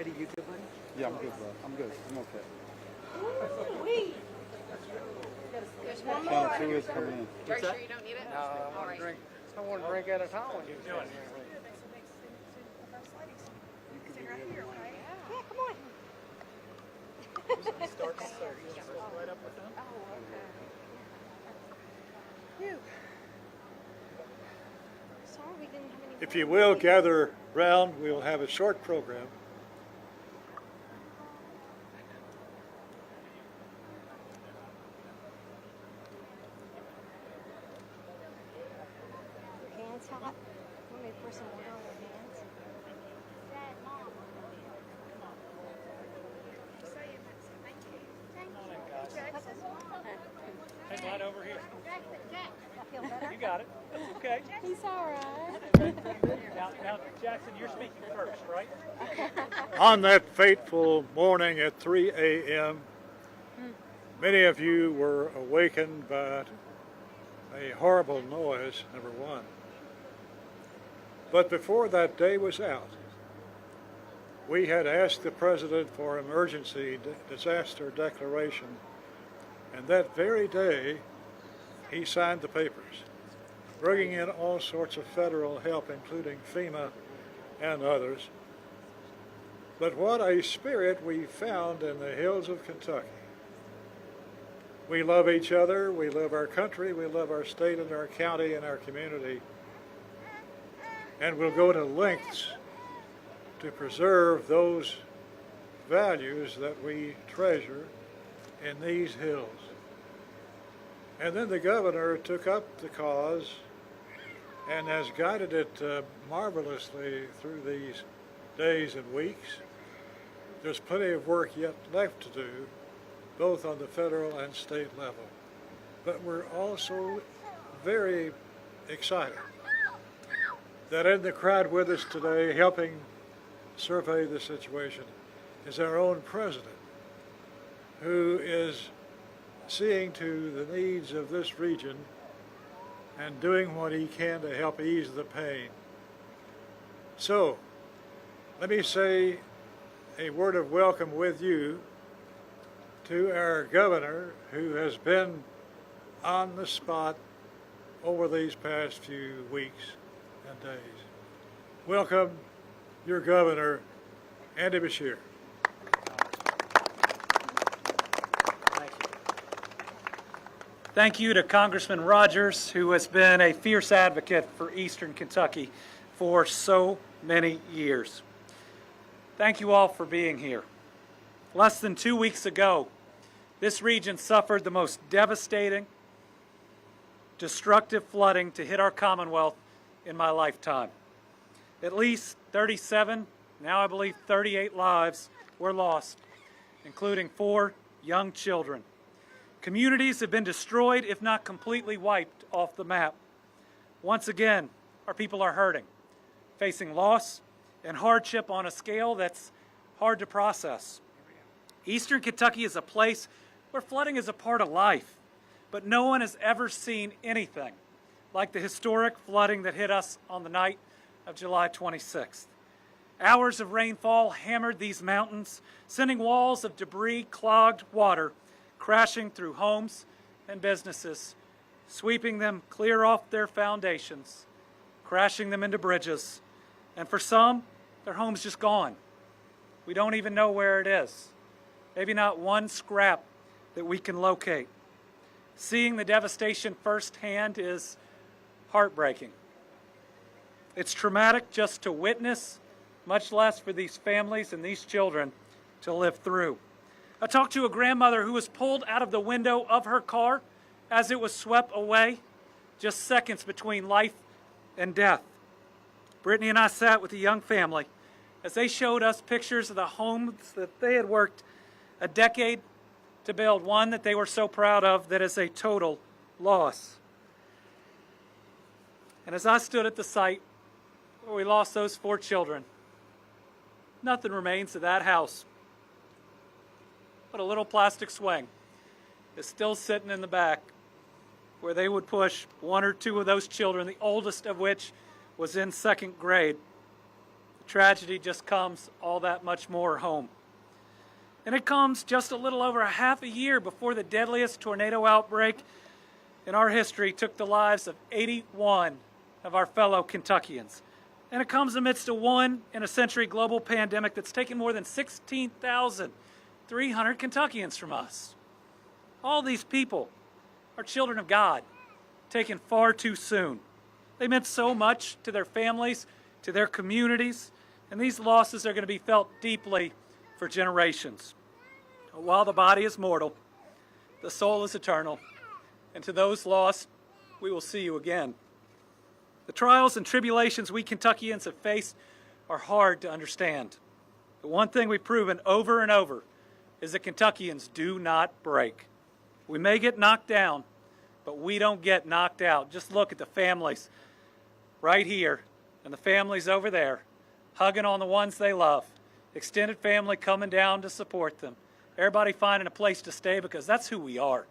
Eddie, you good, buddy? Yeah, I'm good, bro. I'm good. I'm okay. Channel 2 is coming in. Are you sure you don't need it? All right. I want to drink at a time when you do it. Yeah, come on. Start right up with them. Oh, okay. Phew. Sorry we didn't have any. If you will gather round, we'll have a short program. Your hands hot? Want me to pour some water on your hands? Hang right over here. I feel better. You got it. That's okay. He's all right. Now, Jackson, you're speaking first, right? On that fateful morning at 3 a.m., many of you were awakened by a horrible noise, number one. But before that day was out, we had asked the President for emergency disaster declaration, and that very day he signed the papers, bringing in all sorts of federal help, including FEMA and others. But what a spirit we found in the hills of Kentucky. We love each other, we love our country, we love our state and our county and our community, and we'll go to lengths to preserve those values that we treasure in these hills. And then the governor took up the cause and has guided it marvelously through these days and weeks. There's plenty of work yet left to do, both on the federal and state level. But we're also very excited that in the crowd with us today, helping survey the situation, is our own president, who is seeing to the needs of this region and doing what he can to help ease the pain. So, let me say a word of welcome with you to our governor, who has been on the spot over these past few weeks and days. Welcome, your governor, Andy Beshear. Thank you to Congressman Rogers, who has been a fierce advocate for Eastern Kentucky for so many years. Thank you all for being here. Less than 2 weeks ago, this region suffered the most devastating, destructive flooding to hit our Commonwealth in my lifetime. At least 37, now I believe 38 lives were lost, including 4 young children. Communities have been destroyed, if not completely wiped off the map. Once again, our people are hurting, facing loss and hardship on a scale that's hard to process. Eastern Kentucky is a place where flooding is a part of life, but no one has ever seen anything like the historic flooding that hit us on the night of July 26th. Hours of rainfall hammered these mountains, sending walls of debris, clogged water crashing through homes and businesses, sweeping them clear off their foundations, crashing them into bridges, and for some, their home's just gone. We don't even know where it is. Maybe not one scrap that we can locate. Seeing the devastation firsthand is heartbreaking. It's traumatic just to witness, much less for these families and these children to live through. I talked to a grandmother who was pulled out of the window of her car as it was swept away, just seconds between life and death. Brittany and I sat with a young family as they showed us pictures of the homes that they had worked a decade to build, one that they were so proud of that is a total loss. And as I stood at the site where we lost those 4 children, nothing remains of that house but a little plastic swing is still sitting in the back where they would push 1 or 2 of those children, the oldest of which was in 2nd grade. tragedy just comes all that much more home. And it comes just a little over a half a year before the deadliest tornado outbreak in our history took the lives of 81 of our fellow Kentuckians. And it comes amidst a one-in-a-century global pandemic that's taken more than 16,300 Kentuckians from us. All these people are children of God, taken far too soon. They meant so much to their families, to their communities, and these losses are going to be felt deeply for generations. While the body is mortal, the soul is eternal, and to those lost, we will see you again. The trials and tribulations we Kentuckians have faced are hard to understand. But one thing we've proven over and over is that Kentuckians do not break. We may get knocked down, but we don't get knocked out. Just look at the families right here and the families over there, hugging on the ones they love. Extended family coming down to support them. Everybody finding a place to stay because that's who we are.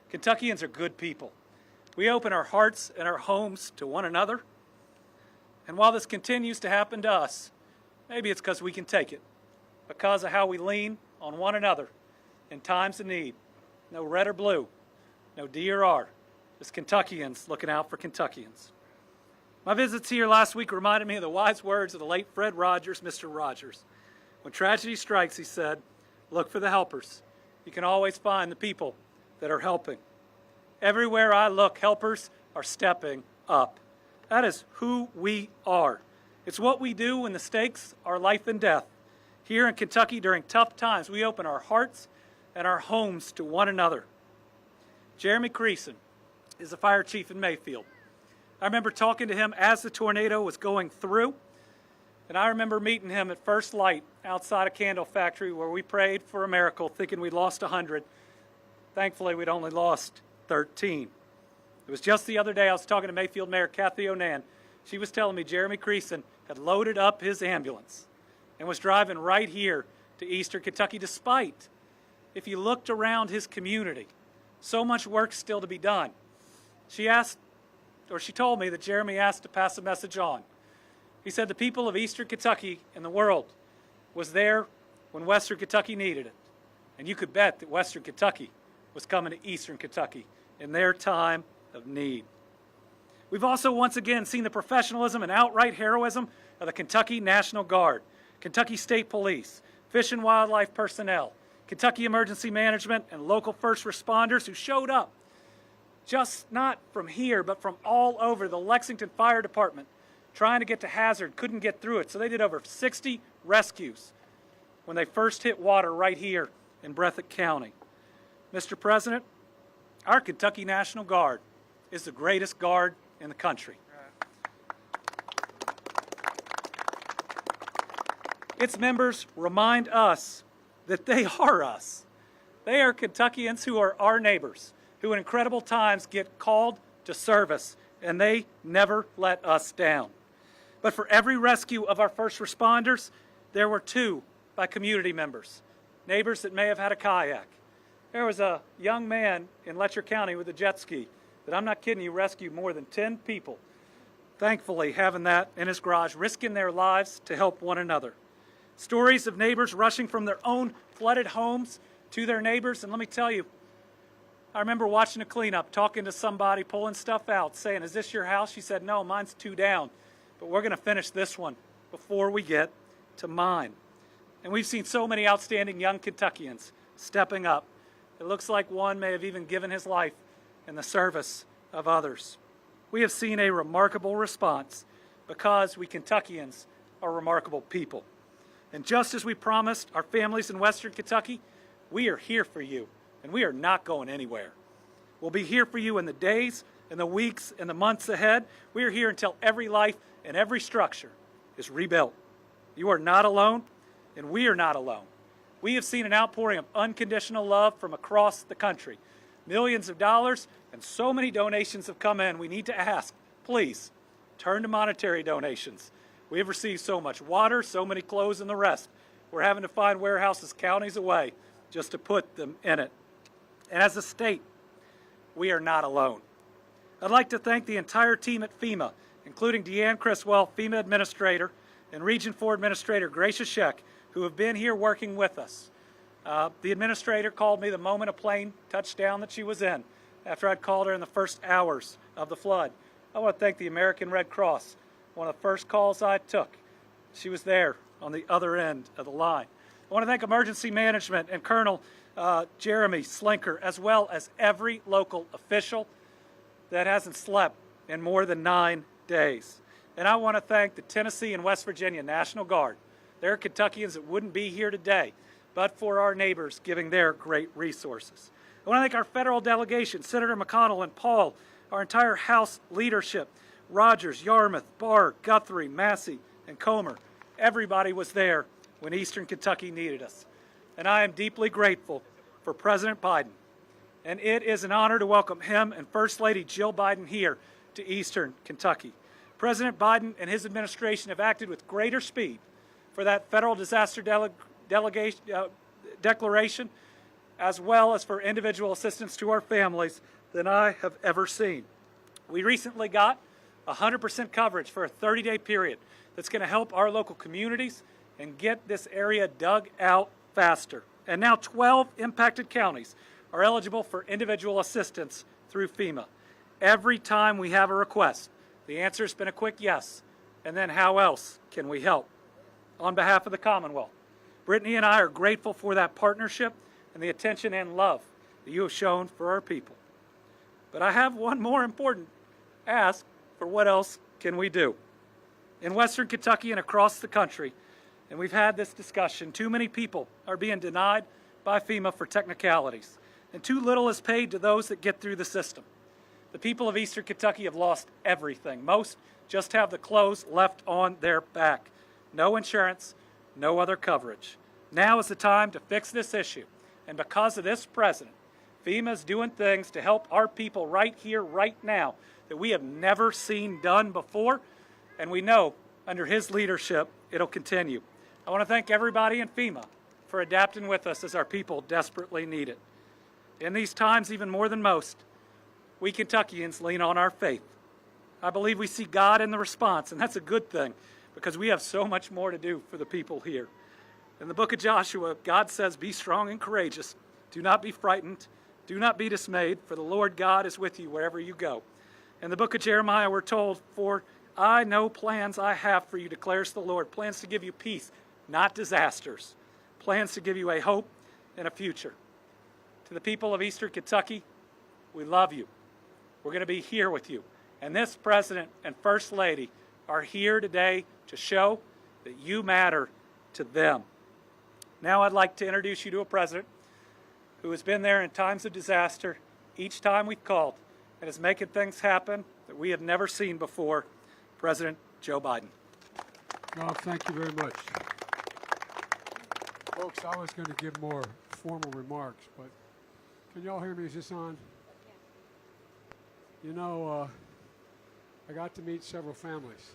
Kentuckians are good people. We open our hearts and our homes to one another. And while this continues to happen to us, maybe it's because we can take it, because of how we lean on one another in times of need. No red or blue, no D or R, just Kentuckians looking out for Kentuckians. My visits here last week reminded me of the wise words of the late Fred Rogers, Mr. Rogers. When tragedy strikes, he said, look for the helpers. You can always find the people that are helping. Everywhere I look, helpers are stepping up. That is who we are. It's what we do when the stakes are life and death. Here in Kentucky, during tough times, we open our hearts and our homes to one another. Jeremy Creason is the fire chief in Mayfield. I remember talking to him as the tornado was going through, and I remember meeting him at first light outside a candle factory where we prayed for a miracle, thinking we'd lost 100. Thankfully, we'd only lost 13. It was just the other day I was talking to Mayfield Mayor Kathy Onan. She was telling me Jeremy Creason had loaded up his ambulance and was driving right here to Eastern Kentucky, despite, if you looked around his community, so much work still to be done. She told me that Jeremy asked to pass a message on. He said the people of Eastern Kentucky and the world was there when Western Kentucky needed it. And you could bet that Western Kentucky was coming to Eastern Kentucky in their time of need. We've also once again seen the professionalism and outright heroism of the Kentucky National Guard, Kentucky State Police, Fish and Wildlife personnel, Kentucky Emergency Management, and local first responders who showed up, just not from here, but from all over. The Lexington Fire Department, trying to get to Hazard, couldn't get through it, so they did over 60 rescues when they first hit water right here in Breathitt County. Mr. President, our Kentucky National Guard is the greatest guard in the country. Its members remind us that they are us. They are Kentuckians who are our neighbors, who in incredible times get called to service, and they never let us down. But for every rescue of our first responders, there were 2 by community members, neighbors that may have had a kayak. There was a young man in Letcher County with a jet ski that, I'm not kidding you, rescued more than 10 people. Thankfully, having that in his garage, risking their lives to help one another. Stories of neighbors rushing from their own flooded homes to their neighbors. And let me tell you, I remember watching a cleanup, talking to somebody, pulling stuff out, saying, is this your house? She said, no, mine's 2 down, but we're going to finish this one before we get to mine. And we've seen so many outstanding young Kentuckians stepping up. It looks like one may have even given his life in the service of others. We have seen a remarkable response because we Kentuckians are remarkable people. And just as we promised our families in Western Kentucky, we are here for you, and we are not going anywhere. We'll be here for you in the days and the weeks and the months ahead. We are here until every life and every structure is rebuilt. You are not alone, and we are not alone. We have seen an outpouring of unconditional love from across the country. Millions of dollars and so many donations have come in. We need to ask, please, turn to monetary donations. We have received so much water, so many clothes, and the rest. We're having to find warehouses counties away just to put them in it. And as a state, we are not alone. I'd like to thank the entire team at FEMA, including Deanne Criswell, FEMA Administrator, and Region 4 Administrator Gracia Sheck, who have been here working with us. The administrator called me the moment a plane touched down that she was in, after I'd called her in the first hours of the flood. I want to thank the American Red Cross. One of the first calls I took, she was there on the other end of the line. I want to thank emergency management and Colonel Jeremy Slinker, as well as every local official that hasn't slept in more than 9 days. And I want to thank the Tennessee and West Virginia National Guard. There are Kentuckians that wouldn't be here today but for our neighbors giving their great resources. I want to thank our federal delegation, Senator McConnell and Paul, our entire House leadership, Rogers, Yarmouth, Barr, Guthrie, Massey, and Comer. Everybody was there when Eastern Kentucky needed us. And I am deeply grateful for President Biden. And it is an honor to welcome him and First Lady Jill Biden here to Eastern Kentucky. President Biden and his administration have acted with greater speed for that federal disaster declaration, as well as for individual assistance to our families, than I have ever seen. We recently got 100% coverage for a 30-day period that's going to help our local communities and get this area dug out faster. And now 12 impacted counties are eligible for individual assistance through FEMA. Every time we have a request, the answer has been a quick yes, and then how else can we help? On behalf of the Commonwealth, Brittany and I are grateful for that partnership and the attention and love that you have shown for our people. But I have one more important ask for what else can we do. In Western Kentucky and across the country, and we've had this discussion, too many people are being denied by FEMA for technicalities, and too little is paid to those that get through the system. The people of Eastern Kentucky have lost everything. Most just have the clothes left on their back. No insurance, no other coverage. Now is the time to fix this issue. And because of this president, FEMA is doing things to help our people right here, right now, that we have never seen done before. And we know under his leadership, it'll continue. I want to thank everybody in FEMA for adapting with us as our people desperately need it. In these times, even more than most, we Kentuckians lean on our faith. I believe we see God in the response, and that's a good thing because we have so much more to do for the people here. In the book of Joshua, God says, "Be strong and courageous. Do not be frightened. Do not be dismayed, for the Lord God is with you wherever you go." In the book of Jeremiah, we're told, "For I know plans I have for you, declares the Lord, plans to give you peace, not disasters, plans to give you a hope and a future." To the people of Eastern Kentucky, we love you. We're going to be here with you. And this President and First Lady are here today to show that you matter to them. Now I'd like to introduce you to a President who has been there in times of disaster each time we've called and is making things happen that we have never seen before. President Joe Biden. Well, thank you very much. Folks, I was going to give more formal remarks, but can y'all hear me? Is this on? You know, I got to meet several families.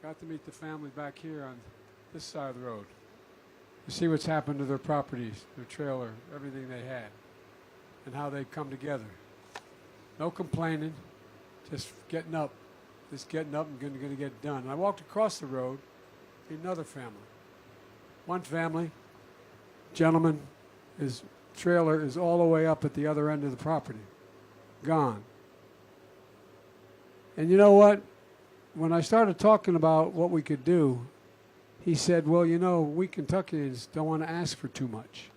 Got to meet the family back here on this side of the road to see what's happened to their properties, their trailer, everything they had, and how they come together. No complaining, just getting up and going to get it done. And I walked across the road, another family. One family, gentleman, his trailer is all the way up at the other end of the property, gone. And you know what? When I started talking about what we could do, he said, well, you know, we Kentuckians don't want to ask for too much.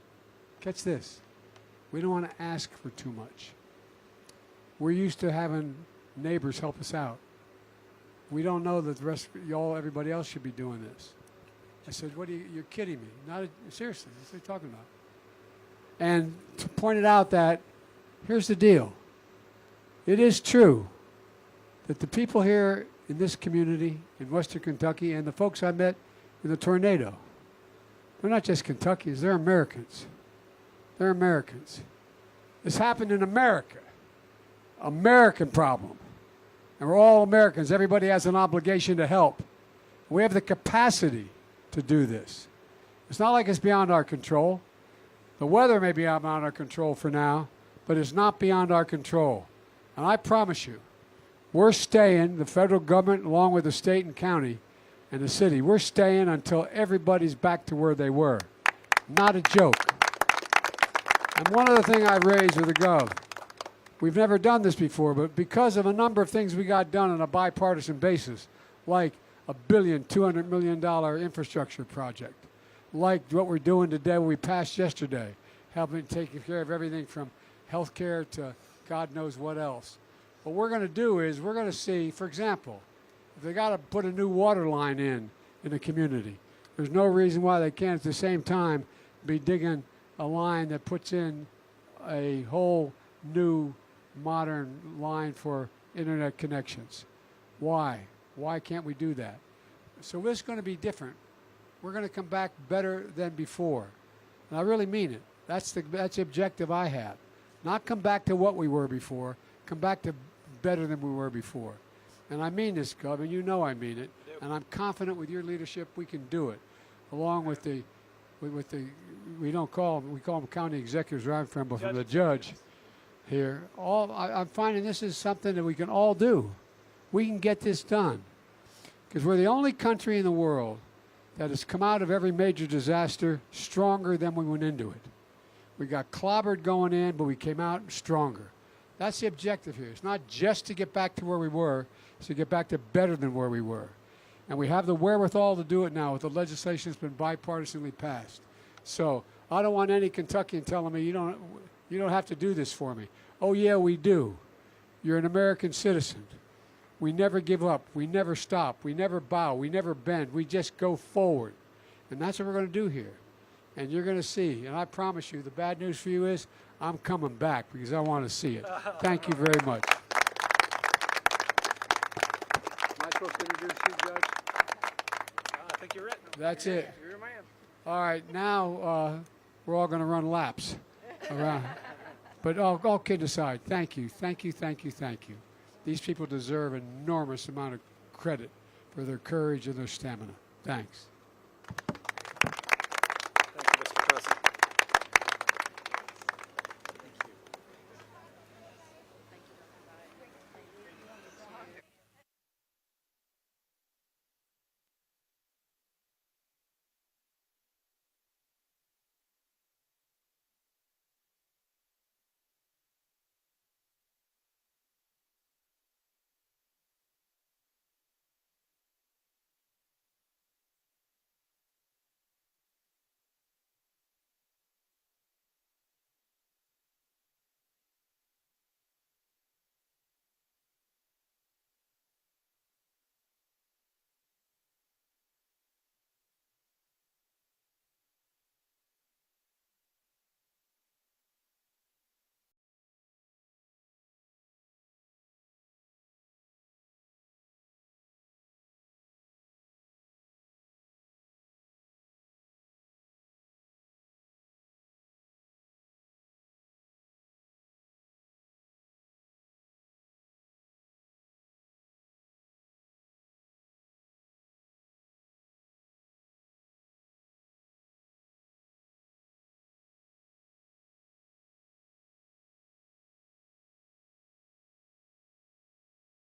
Catch this. We don't want to ask for too much. We're used to having neighbors help us out. We don't know that the rest of y'all, everybody else should be doing this. I said, you're kidding me. Not seriously, what are you talking about? And to point it out that, here's the deal. It is true that the people here in this community in Western Kentucky and the folks I met in the tornado, they're not just Kentuckians, they're Americans. They're Americans. This happened in America. American problem. And we're all Americans. Everybody has an obligation to help. We have the capacity to do this. It's not like it's beyond our control. The weather may be beyond our control for now, but it's not beyond our control. And I promise you, we're staying, the federal government along with the state and county, and the city. We're staying until everybody's back to where they were. Not a joke. And one other thing I raised with the Gov, we've never done this before, but because of a number of things we got done on a bipartisan basis, like a $200 million infrastructure project, like what we're doing today, what we passed yesterday, helping take care of everything from health care to God knows what else. What we're going to do is we're going to see, for example, if they got to put a new water line in the community, there's no reason why they can't at the same time be digging a line that puts in a whole new modern line for internet connections. Why? Why can't we do that? So this is going to be different. We're going to come back better than before. And I really mean it. That's the objective I have. Not come back to what we were before, come back to better than we were before. And I mean this, Gov, and you know I mean it. And I'm confident with your leadership we can do it. Along with we call them county executives where I'm from, but from the judge here. I'm finding this is something that we can all do. We can get this done. Because we're the only country in the world that has come out of every major disaster stronger than we went into it. We got clobbered going in, but we came out stronger. That's the objective here. It's not just to get back to where we were, it's to get back to better than where we were. And we have the wherewithal to do it now with the legislation that's been bipartisanly passed. So I don't want any Kentuckian telling me you don't have to do this for me. Oh yeah, we do. You're an American citizen. We never give up. We never stop. We never bow. We never bend. We just go forward. And that's what we're going to do here. And you're going to see. And I promise you, the bad news for you is I'm coming back because I want to see it. Thank you very much. Am I supposed to introduce you, Judge? I think you're it. That's it. You're a man. All right, now we're all going to run laps around. But all kidding aside, thank you, thank you, thank you, thank you. These people deserve an enormous amount of credit for their courage and their stamina. Thanks.